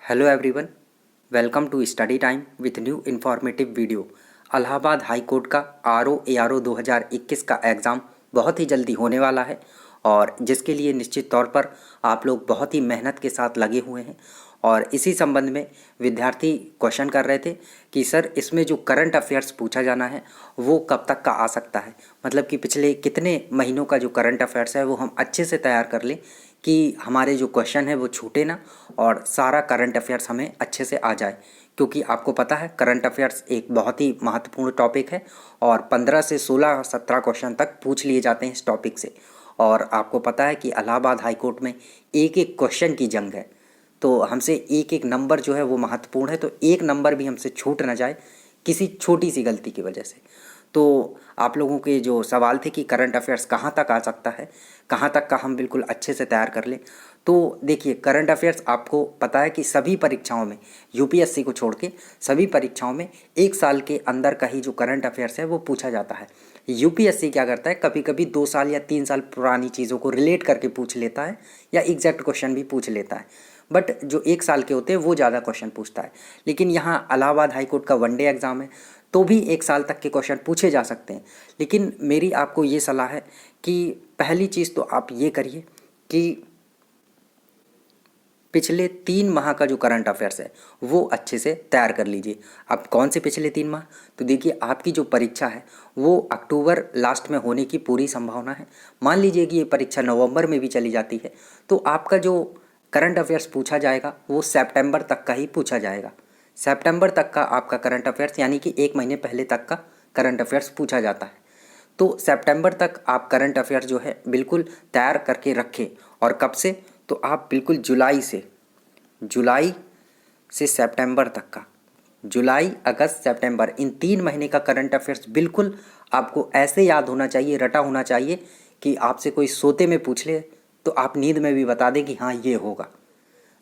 Hello everyone, welcome to study time with new informative video. Allahabad high court का ARO 2021 का exam बहुत ही जल्दी होने वाला है और जिसके लिए निश्चित तौर पर आप लोग बहुत ही मेहनत के साथ लगे हुए हैं। और इसी संबंध में विद्यार्थी क्वेश्चन कर रहे थे कि सर इसमें जो करंट अफेयर्स पूछा जाना है वो कब तक का आ सकता है, मतलब कि पिछले कितने महीनों का जो करंट अफेयर्स है वो हम अच्छे से तैयार कर लें कि हमारे जो क्वेश्चन है वो छूटे ना और सारा करंट अफेयर्स हमें अच्छे से आ जाए। क्योंकि आपको पता है करंट अफेयर्स एक बहुत ही महत्वपूर्ण टॉपिक है और 15 से 16-17 क्वेश्चन तक पूछ लिए जाते हैं इस टॉपिक से। और आपको पता है कि इलाहाबाद हाई कोर्ट में एक एक क्वेश्चन की जंग है, तो हमसे एक एक नंबर जो है वो महत्वपूर्ण है, तो एक नंबर भी हमसे छूट ना जाए किसी छोटी सी गलती की वजह से। तो आप लोगों के जो सवाल थे कि करंट अफेयर्स कहाँ तक आ सकता है, कहाँ तक का हम बिल्कुल अच्छे से तैयार कर लें, तो देखिए करंट अफेयर्स आपको पता है कि सभी परीक्षाओं में, यूपीएससी को छोड़ के सभी परीक्षाओं में एक साल के अंदर का ही जो करंट अफेयर्स है वो पूछा जाता है। यूपीएससी क्या करता है, कभी कभी 2 साल या 3 साल पुरानी चीज़ों को रिलेट करके पूछ लेता है या एग्जैक्ट क्वेश्चन भी पूछ लेता है, बट जो 1 साल के होते हैं वो ज़्यादा क्वेश्चन पूछता है। लेकिन यहाँ इलाहाबाद हाई कोर्ट का वनडे एग्ज़ाम है तो भी 1 साल तक के क्वेश्चन पूछे जा सकते हैं। लेकिन मेरी आपको ये सलाह है कि पहली चीज़ तो आप ये करिए कि पिछले 3 माह का जो करंट अफेयर्स है वो अच्छे से तैयार कर लीजिए। अब कौन से पिछले 3 माह, तो देखिए आपकी जो परीक्षा है वो अक्टूबर लास्ट में होने की पूरी संभावना है। मान लीजिए कि ये परीक्षा नवंबर में भी चली जाती है तो आपका जो करंट अफेयर्स पूछा जाएगा वो सितंबर तक का ही पूछा जाएगा। सितंबर तक का आपका करंट अफेयर्स यानी कि 1 महीने पहले तक का करंट अफेयर्स पूछा जाता है। तो सितंबर तक आप करंट अफेयर्स जो है बिल्कुल तैयार करके रखें। और कब से, तो आप बिल्कुल जुलाई से सितंबर तक का, जुलाई अगस्त सितंबर, इन 3 महीने का करंट अफेयर्स बिल्कुल आपको ऐसे याद होना चाहिए, रटा होना चाहिए कि आपसे कोई सोते में पूछ ले तो आप नींद में भी बता दें कि हाँ ये होगा।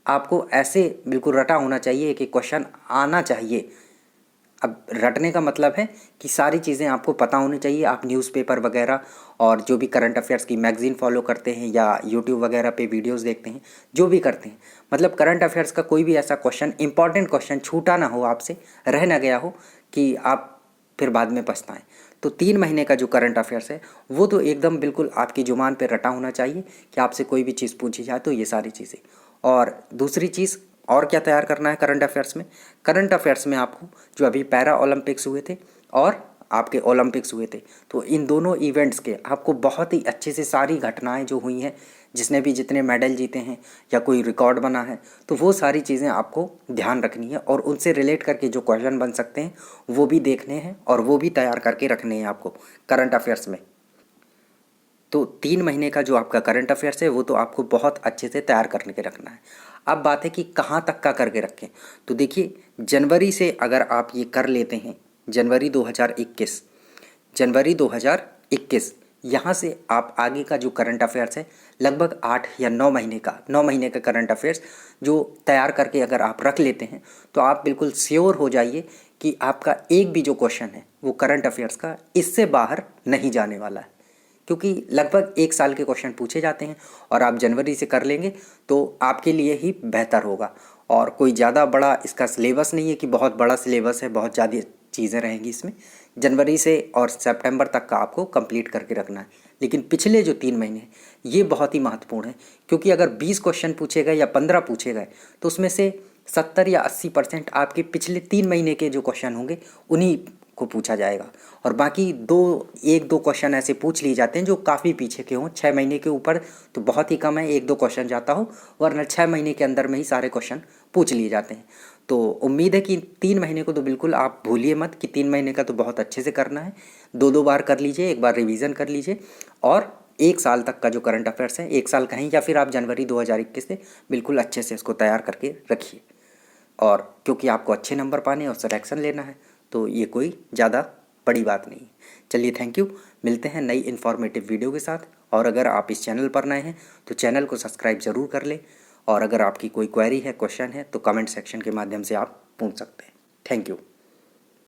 आपको ऐसे बिल्कुल रटा होना चाहिए कि क्वेश्चन आना चाहिए। अब रटने का मतलब है कि सारी चीज़ें आपको पता होनी चाहिए। आप न्यूज़पेपर वगैरह और जो भी करंट अफेयर्स की मैगज़ीन फॉलो करते हैं या यूट्यूब वगैरह पे वीडियोस देखते हैं, जो भी करते हैं, मतलब करंट अफेयर्स का कोई भी ऐसा क्वेश्चन, इंपॉर्टेंट क्वेश्चन छूटा ना हो, आपसे रह ना गया हो कि आप फिर बाद में पछताएं। तो 3 महीने का जो करंट अफेयर्स है वो तो एकदम बिल्कुल आपकी जुबान पर रटा होना चाहिए कि आपसे कोई भी चीज़ पूछी जाए तो ये सारी चीज़ें। और दूसरी चीज़ और क्या तैयार करना है करंट अफेयर्स में, करंट अफेयर्स में आपको जो अभी पैरा ओलंपिक्स हुए थे और आपके ओलंपिक्स हुए थे, तो इन दोनों इवेंट्स के आपको बहुत ही अच्छे से सारी घटनाएं जो हुई हैं, जिसने भी जितने मेडल जीते हैं या कोई रिकॉर्ड बना है, तो वो सारी चीज़ें आपको ध्यान रखनी है और उनसे रिलेट करके जो क्वेश्चन बन सकते हैं वो भी देखने हैं और वो भी तैयार करके रखने हैं आपको करंट अफेयर्स में। तो 3 महीने का जो आपका करंट अफेयर्स है वो तो आपको बहुत अच्छे से तैयार करके रखना है। अब बात है कि कहाँ तक का करके रखें, तो देखिए जनवरी से अगर आप ये कर लेते हैं, जनवरी 2021 यहाँ से आप आगे का जो करंट अफेयर्स है लगभग 8 या 9 महीने का, 9 महीने का करंट अफेयर्स जो तैयार करके अगर आप रख लेते हैं तो आप बिल्कुल श्योर हो जाइए कि आपका एक भी जो क्वेश्चन है वो करंट अफेयर्स का इससे बाहर नहीं जाने वाला है। क्योंकि लगभग 1 साल के क्वेश्चन पूछे जाते हैं और आप जनवरी से कर लेंगे तो आपके लिए ही बेहतर होगा। और कोई ज़्यादा बड़ा इसका सिलेबस नहीं है कि बहुत बड़ा सिलेबस है, बहुत ज़्यादा चीज़ें रहेंगी इसमें। जनवरी से और सितंबर तक का आपको कंप्लीट करके रखना है। लेकिन पिछले जो 3 महीने हैं ये बहुत ही महत्वपूर्ण है, क्योंकि अगर 20 क्वेश्चन पूछे गए या 15 पूछे गए तो उसमें से 70 या 80% आपके पिछले 3 महीने के जो क्वेश्चन होंगे उन्हीं को पूछा जाएगा। और बाकी 1-2 क्वेश्चन ऐसे पूछ लिए जाते हैं जो काफ़ी पीछे के हों, 6 महीने के ऊपर तो बहुत ही कम है 1-2 क्वेश्चन जाता हो, वरना 6 महीने के अंदर में ही सारे क्वेश्चन पूछ लिए जाते हैं। तो उम्मीद है कि 3 महीने को तो बिल्कुल आप भूलिए मत कि 3 महीने का तो बहुत अच्छे से करना है। 2-2 बार कर लीजिए, एक बार रिवीजन कर लीजिए और 1 साल तक का जो करंट अफेयर्स है, 1 साल कहीं या फिर आप जनवरी 2021 से बिल्कुल अच्छे से इसको तैयार करके रखिए। और क्योंकि आपको अच्छे नंबर पाने और सिलेक्शन लेना है तो ये कोई ज़्यादा बड़ी बात नहीं है। चलिए थैंक यू, मिलते हैं नई इन्फॉर्मेटिव वीडियो के साथ। और अगर आप इस चैनल पर नए हैं तो चैनल को सब्सक्राइब ज़रूर कर लें। और अगर आपकी कोई क्वेरी है, क्वेश्चन है, तो कमेंट सेक्शन के माध्यम से आप पूछ सकते हैं। Thank you.